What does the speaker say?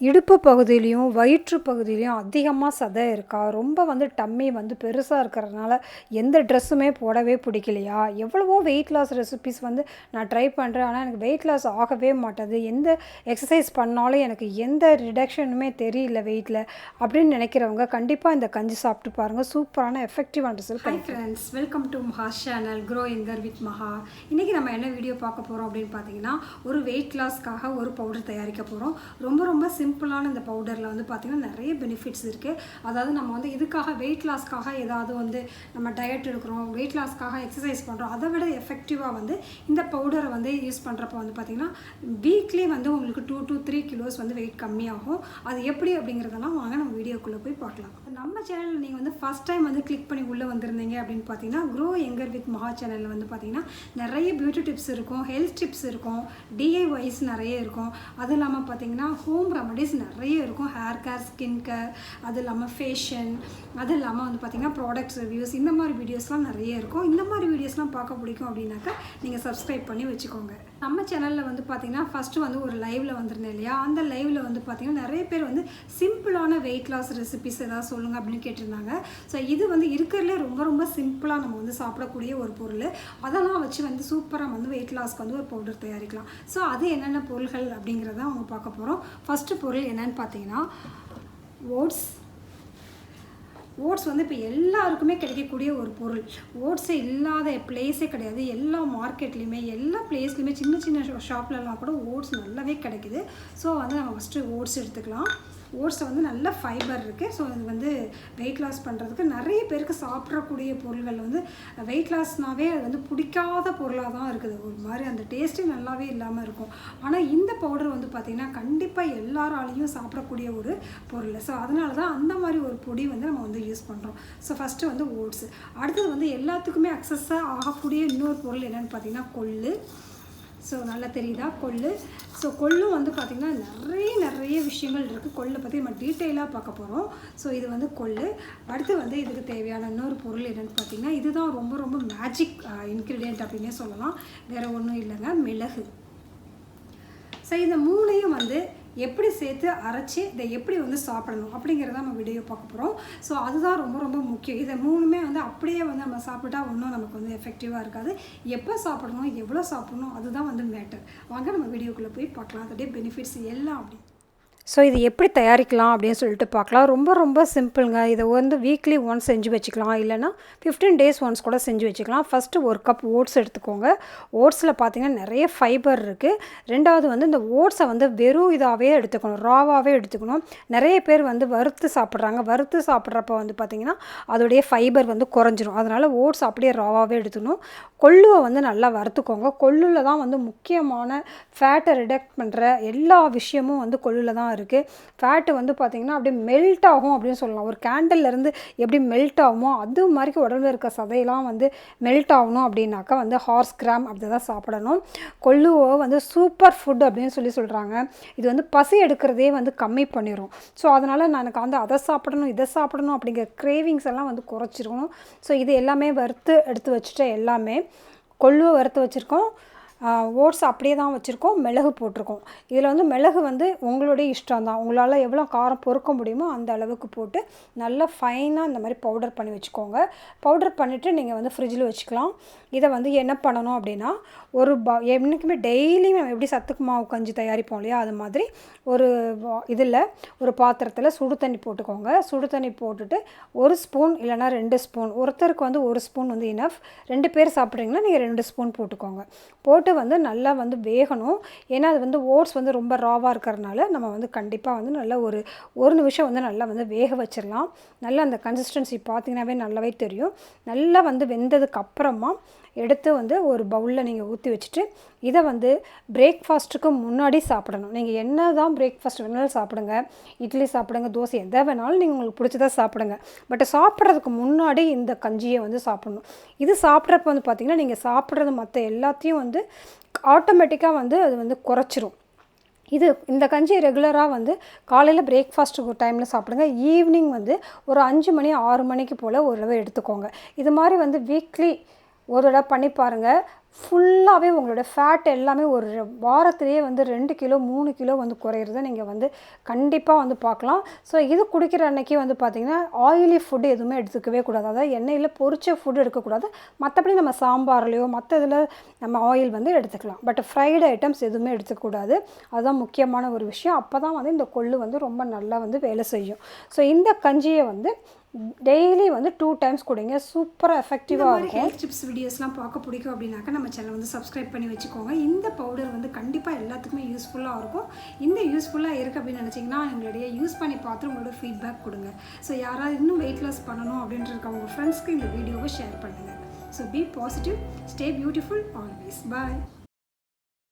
இடுப்பு பகுதியிலையும் வயிற்று பகுதியிலையும் அதிகமாக சதை இருக்கா? ரொம்ப டம்மி பெருசாக இருக்கிறதுனால எந்த ட்ரெஸ்ஸுமே போடவே பிடிக்கலையா? எவ்வளவோ வெயிட் லாஸ் ரெசிபீஸ் நான் ட்ரை பண்ணுறேன். ஆனால் எனக்கு வெயிட் லாஸ் ஆகவே மாட்டேது. எந்த எக்ஸசைஸ் பண்ணாலும் எனக்கு எந்த ரிடக்ஷனுமே தெரியல வெயிட்டில் அப்படின்னு நினைக்கிறவங்க கண்டிப்பாக இந்த கஞ்சி சாப்பிட்டு பாருங்கள். சூப்பரான எஃபெக்டிவான result. Hi friends, welcome to Maha channel க்ரோ எங்கர் வித் மஹா. இன்றைக்கி நம்ம என்ன வீடியோ பார்க்க போகிறோம் அப்படின்னு பார்த்தீங்கன்னா, ஒரு வெயிட் லாஸ்க்காக ஒரு பவுடர் தயாரிக்க போகிறோம். ரொம்ப சிம்பிளான இந்த பவுடரில் பார்த்திங்கன்னா நிறைய பெனிஃபிட்ஸ் இருக்குது. அதாவது நம்ம இதுக்காக வெயிட் லாஸ்க்காக ஏதாவது நம்ம டயட் எடுக்கிறோம், வெயிட் லாஸ்க்காக எக்ஸசைஸ் பண்ணுறோம், அதை விட எஃபெக்டிவாக இந்த பவுடரை யூஸ் பண்ணுறப்போ பார்த்திங்கன்னா வீக்லி உங்களுக்கு 2 to 3 கிலோஸ் வெயிட் கம்மியாகும். அது எப்படி அப்படிங்கிறதெல்லாம் வாங்க நம்ம வீடியோக்குள்ளே போய் பார்க்கலாம். நம்ம சேனலில் நீங்கள் ஃபஸ்ட் டைம் கிளிக் பண்ணி உள்ளே வந்திருந்தீங்க அப்படின்னு பார்த்தீங்கன்னா, க்ரோ எங்கர் வித் மஹா சேனலில் பார்த்தீங்கன்னா நிறைய பியூட்டி டிப்ஸ் இருக்கும், ஹெல்த் டிப்ஸ் இருக்கும், டிஐஒய்ஸ் நிறைய இருக்கும். அது இல்லாமல் பார்த்தீங்கன்னா ஹோம் ரெமடிஸ் நிறைய இருக்கும். ஹேர் கேர், ஸ்கின் கேர், அது இல்லாமல் ஃபேஷன், அது இல்லாமல் பார்த்திங்கன்னா ப்ராடக்ட்ஸ் ரிவ்யூஸ், இந்த மாதிரி வீடியோஸ்லாம் நிறைய இருக்கும். இந்த மாதிரி வீடியோஸ்லாம் பார்க்க பிடிக்கும் அப்படின்னாக்கா நீங்கள் சப்ஸ்கிரைப் பண்ணி வச்சுக்கோங்க. நம்ம சேனலில் பார்த்திங்கன்னா ஃபஸ்ட்டு ஒரு லைவில் வந்திருந்தேன் இல்லையா? அந்த லைவில் பார்த்திங்கன்னா நிறைய பேர் சிம்பிளான வெயிட் லாஸ் ரெசிபிஸ் ஏதாவது சொல்லுங்கள் அப்படின்னு கேட்டிருந்தாங்க. ஸோ இது இருக்கிறதுலே ரொம்ப சிம்பிளாக நம்ம சாப்பிடக்கூடிய ஒரு பொருள். அதெல்லாம் வச்சு சூப்பராக வெயிட் லாஸ்க்கு ஒரு பவுடர் தயாரிக்கலாம். ஸோ அது என்னென்ன பொருள்கள் அப்படிங்கிறத அவங்க பார்க்க போகிறோம். ஃபஸ்ட்டு பொருள் என்னன்னு பார்த்தீங்கன்னா ஓட்ஸ். ஓட்ஸ் இப்போ எல்லாருக்குமே கிடைக்கக்கூடிய ஒரு பொருள். ஓட்ஸே இல்லாத பிளேஸே கிடையாது. எல்லா மார்க்கெட்லேயுமே எல்லா பிளேஸ்லையுமே சின்ன ஷாப்லலாம் கூட ஓட்ஸ் நல்லாவே கிடைக்குது. ஸோ நம்ம ஃபஸ்ட்டு ஓட்ஸ் எடுத்துக்கலாம். ஓட்ஸில் நல்ல ஃபைபர் இருக்குது. ஸோ இது வெயிட் லாஸ் பண்ணுறதுக்கு நிறைய பேருக்கு சாப்பிடக்கூடிய பொருள்கள் வெயிட் லாஸ்னாவே அது பிடிக்காத பொருளாக தான் இருக்குது. ஒரு மாதிரி அந்த டேஸ்ட்டே நல்லாவே இல்லாமல் இருக்கும். ஆனால் இந்த பவுடர் பார்த்திங்கன்னா கண்டிப்பாக எல்லாராலையும் சாப்பிடக்கூடிய ஒரு பொருள். ஸோ அதனால தான் அந்த மாதிரி ஒரு பொடி நம்ம யூஸ் பண்ணுறோம். So first oats. அடுத்தது எல்லாத்துக்குமே அக்சஸாக ஆகக்கூடிய இன்னொரு பொருள் என்னென்னு பார்த்தீங்கன்னா கொள்ளு. ஸோ நல்லா தெரியுதா கொள்ளு? ஸோ கொள்ளும் பார்த்திங்கன்னா நிறைய விஷயங்கள் இருக்குது. கொள்ளை பற்றி நம்ம டீட்டெயிலாக பார்க்க போகிறோம். ஸோ இது கொள்ளு. அடுத்து இதுக்கு தேவையான இன்னொரு பொருள் என்னென்னு பார்த்திங்கன்னா, இதுதான் ரொம்ப மேஜிக் இன்க்ரீடியன்ட் அப்படின்னே சொல்லலாம். வேறு ஒன்றும் இல்லைங்க, மிளகு. ஸோ இந்த மூணையும் எப்படி சேர்த்து அரைச்சி இதை எப்படி சாப்பிடணும் அப்படிங்கிறத நம்ம வீடியோ பார்க்க போகிறோம். ஸோ அதுதான் ரொம்ப முக்கியம். இதை மூணுமே அப்படியே நம்ம சாப்பிட்டா ஒன்றும் நமக்கு எஃபெக்டிவாக இருக்காது. எப்போ சாப்பிடணும், எவ்வளோ சாப்பிடணும், அதுதான் மேட்டர். வாங்க நம்ம வீடியோக்குள்ளே போய் பார்க்கலாம். அதோடைய பெனிஃபிட்ஸ் எல்லாம் அப்படி. ஸோ இது எப்படி தயாரிக்கலாம் அப்படின்னு சொல்லிட்டு பார்க்கலாம். ரொம்ப சிம்பிளுங்க. இதை வீக்லி ஒன்ஸ் செஞ்சு வச்சுக்கலாம், இல்லைனா 15 days ஒன்ஸ் கூட செஞ்சு வச்சுக்கலாம். ஃபஸ்ட்டு ஒரு கப் ஓட்ஸ் எடுத்துக்கோங்க. ஓட்ஸில் பார்த்திங்கன்னா நிறைய ஃபைபர் இருக்குது. ரெண்டாவது இந்த ஓட்ஸை வெறும் இதாகவே எடுத்துக்கணும், ராவாகவே எடுத்துக்கணும். நிறைய பேர் வறுத்து சாப்பிட்றாங்க. வறுத்து சாப்பிட்றப்ப பார்த்திங்கன்னா அதோடைய ஃபைபர் குறைஞ்சிரும். அதனால் ஓட்ஸ் அப்படியே ராவாகவே எடுத்துக்கணும். கொள்ளுவை நல்லா வறுத்துக்கோங்க. கொள்ளில் தான் முக்கியமான ஃபேட்டை ரிடக்ட் பண்ணுற எல்லா விஷயமும் கொள்ளில் தான் இருக்குது. ஃபேட்டு பார்த்திங்கன்னா அப்படியே மெல்ட் ஆகும் அப்படின்னு சொல்லலாம். ஒரு கேண்டல்லேருந்து எப்படி மெல்ட் ஆகுமோ அது மாதிரி உடம்புல இருக்க சதையெல்லாம் மெல்ட் ஆகணும் அப்படின்னாக்கா ஹார்ஸ் கிராம் அப்படி தான் சாப்பிடணும். கொள்ளுவை சூப்பர் ஃபுட் அப்படின்னு சொல்கிறாங்க. இது பசி எடுக்கிறதே கம்மி பண்ணிடும். ஸோ அதனால் நான் எனக்கு அதை சாப்பிடணும் இதை சாப்பிடணும் அப்படிங்கிற கிரேவிங்ஸ் எல்லாம் குறைச்சிருக்கணும். ஸோ இது எல்லாமே வறுத்து எடுத்து வச்சுட்டு, எல்லாமே கொள்ளுவை வறுத்து வச்சுருக்கோம், ஓட்ஸ் அப்படியே தான் வச்சுருக்கோம், மிளகு போட்டிருக்கோம். இதில் மிளகு உங்களுடைய இஷ்டம் தான். உங்களால் எவ்வளோ காரம் பொறுக்க முடியுமோ அந்த அளவுக்கு போட்டு நல்லா ஃபைனாக இந்த மாதிரி பவுடர் பண்ணி வச்சுக்கோங்க. பவுடர் பண்ணிவிட்டு நீங்கள் ஃப்ரிட்ஜில் வச்சுக்கலாம். இதை என்ன பண்ணணும் அப்படின்னா, ஒரு என்றைக்குமே டெய்லியும் நம்ம எப்படி சத்துக்கு மாவு கஞ்சி தயாரிப்போம் இல்லையா, அது மாதிரி ஒரு இதில் ஒரு பாத்திரத்தில் சுடு தண்ணி போட்டுக்கோங்க. சுடு தண்ணி போட்டுட்டு 1 ஸ்பூன் இல்லைனா 2 ஸ்பூன், ஒருத்தருக்கு 1 ஸ்பூன் இனஃப். 2 பேர் சாப்பிட்றீங்கன்னா நீங்கள் 2 ஸ்பூன் போட்டுக்கோங்க. போட்டு நல்லா வேகணும். ஏன்னா அது ஓட்ஸ் ரொம்ப ராவாக இருக்கிறதுனால நம்ம கண்டிப்பாக நல்லா ஒரு நிமிஷம் நல்லா வேக வச்சிடலாம். நல்லா அந்த கன்சிஸ்டன்சி பார்த்திங்கனாவே நல்லாவே தெரியும். நல்லா வெந்ததுக்கு அப்புறமா எடுத்து ஒரு பவுலில் நீங்கள் ஊற்றி வச்சுட்டு இதை பிரேக்ஃபாஸ்ட்டுக்கு முன்னாடி சாப்பிடணும். நீங்கள் என்ன தான் பிரேக்ஃபாஸ்ட் வேணாலும் சாப்பிடுங்க, இட்லி சாப்பிடுங்க, தோசை எதை வேணாலும் நீங்கள் உங்களுக்கு பிடிச்சதா சாப்பிடுங்க. பட் சாப்பிட்றதுக்கு முன்னாடி இந்த கஞ்சியை சாப்பிடணும். இது சாப்பிட்றப்ப பார்த்திங்கன்னா நீங்கள் சாப்பிட்றது மற்ற எல்லாத்தையும் ஆட்டோமேட்டிக்காக அது குறைச்சிரும். இந்த கஞ்சி ரெகுலராக காலையில் பிரேக்ஃபாஸ்ட்டுக்கு ஒரு டைமில் சாப்பிடுங்க. ஈவினிங் ஒரு 5 மணி 6 மணிக்கு போல் ஒரு தடவை எடுத்துக்கோங்க. இது மாதிரி வீக்லி ஒரு தடவை பண்ணி பாருங்கள். ஃபுல்லாகவே உங்களோட ஃபேட் எல்லாமே ஒரு வாரத்திலேயே வந்து 2 கிலோ 3 கிலோ வந்து குறையிறத நீங்கள் வந்து கண்டிப்பாக வந்து பார்க்கலாம். ஸோ இது குடிக்கிற அன்னைக்கு வந்து பார்த்திங்கன்னா ஆயிலி ஃபுட் எதுவுமே எடுத்துக்கவே கூடாது. அதாவது எண்ணெயில் பொரிச்ச ஃபுட் எடுக்கக்கூடாது. மற்றபடி நம்ம சாம்பார்லையோ மற்ற இதில் நம்ம ஆயில் வந்து எடுத்துக்கலாம். பட் ஃப்ரைடு ஐட்டம்ஸ் எதுவுமே எடுத்துக்கூடாது. அதுதான் முக்கியமான ஒரு விஷயம். அப்போ தான் வந்து இந்த கொள்ளு வந்து ரொம்ப நல்லா வந்து வேலை செய்யும். ஸோ இந்த கஞ்சியை வந்து டெய்லி வந்து 2 டைம்ஸ் கொடுங்க. சூப்பராக எஃபெக்டிவாக இருக்கும். ஹெல்த் டிப்ஸ் வீடியோஸ்லாம் பார்க்க பிடிக்கும் அப்படின்னாக்கா நம்ம சேனல் வந்து சப்ஸ்கிரைப் பண்ணி வச்சுக்கோங்க. இந்த பவுடர் வந்து கண்டிப்பாக எல்லாத்துக்குமே யூஸ்ஃபுல்லாக இருக்கும். இந்த யூஸ்ஃபுல்லாக இருக்குது அப்படின்னு நினச்சிங்கன்னா எங்களுடைய யூஸ் பண்ணி பார்த்து உங்களோட ஃபீட்பேக் கொடுங்க. ஸோ யாராவது இன்னும் வெயிட் லாஸ் பண்ணணும் அப்படின்றதுக்கு உங்கள் ஃப்ரெண்ட்ஸ்க்கு இந்த வீடியோவை ஷேர் பண்ணுங்கள். So be positive, stay beautiful always. Bye.